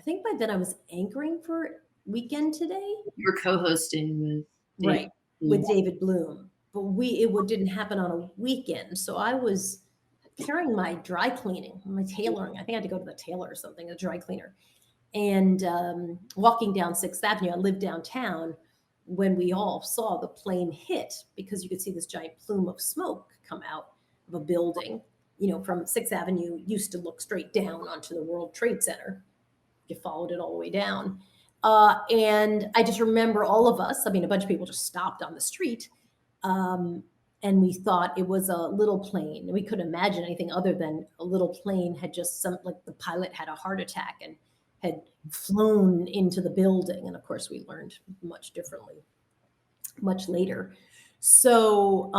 think by then I was anchoring for Weekend Today. You were co-hosting with David Right, Bloom. with David Bloom, but didn't happen on a weekend, so I was carrying my dry cleaning, my tailoring. I think I had to go to the tailor or something, a dry cleaner, and walking down 6th Avenue. I lived downtown when we all saw the plane hit because you could see this giant plume of smoke come out of a building. From 6th Avenue used to look straight down onto the World Trade Center. You followed it all the way down. And I just remember all of us, I mean, a bunch of people just stopped on the street. Um, and we thought it was a little plane. We couldn't imagine anything other than a little plane had just like the pilot had a heart attack and had flown into the building. And of course, we learned much differently much later. So,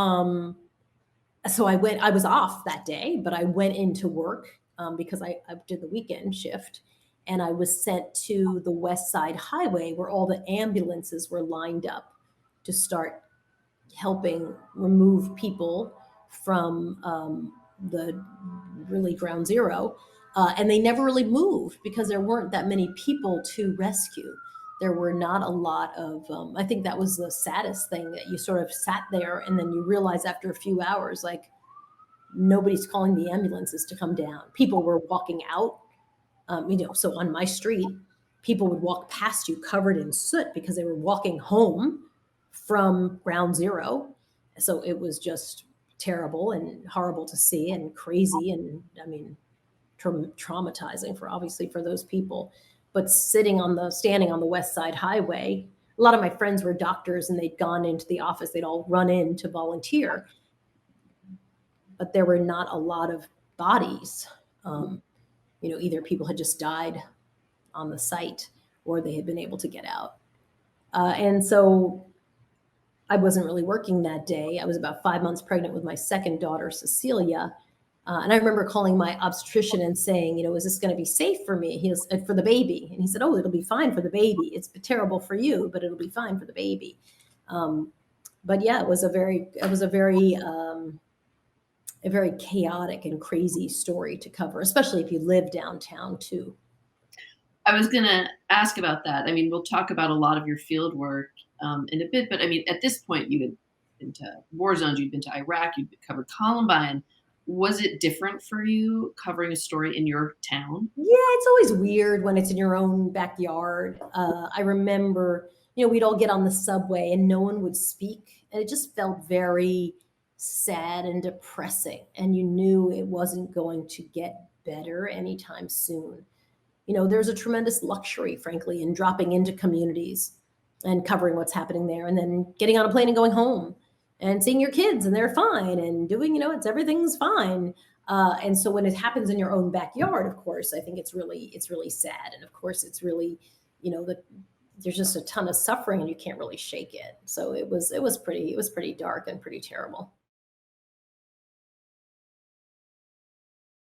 I was off that day, but I went into work because I did the weekend shift, and I was sent to the West Side Highway where all the ambulances were lined up to start helping remove people from the really ground zero. And they never really moved because there weren't that many people to rescue. There were not a lot of, I think that was the saddest thing, that you sort of sat there and then you realize after a few hours, like, nobody's calling the ambulances to come down. People were walking out, so on my street, people would walk past you covered in soot because they were walking home from ground zero. So it was just terrible and horrible to see and crazy. And I mean, traumatizing for those people. But standing on the West Side Highway, a lot of my friends were doctors and they'd gone into the office. They'd all run in to volunteer, but there were not a lot of bodies. Either people had just died on the site or they had been able to get out. And so I wasn't really working that day. I was about 5 months pregnant with my second daughter, Cecilia. And I remember calling my obstetrician and saying, is this going to be safe for me? He was for the baby. And he said, oh, it'll be fine for the baby. It's terrible for you, but it'll be fine for the baby. But yeah, it was a very chaotic and crazy story to cover, especially if you live downtown too. I was going to ask about that. I mean, we'll talk about a lot of your field work in a bit, but I mean, at this point, you had been to war zones, you'd been to Iraq, you'd covered Columbine. Was it different for you covering a story in your town? Yeah, it's always weird when it's in your own backyard. I remember, we'd all get on the subway and no one would speak. And it just felt very sad and depressing. And you knew it wasn't going to get better anytime soon. There's a tremendous luxury, frankly, in dropping into communities and covering what's happening there and then getting on a plane and going home and seeing your kids and they're fine and doing, everything's fine. And so when it happens in your own backyard, of course, I think it's really sad. And of course, it's really, there's just a ton of suffering and you can't really shake it. So it was pretty dark and pretty terrible.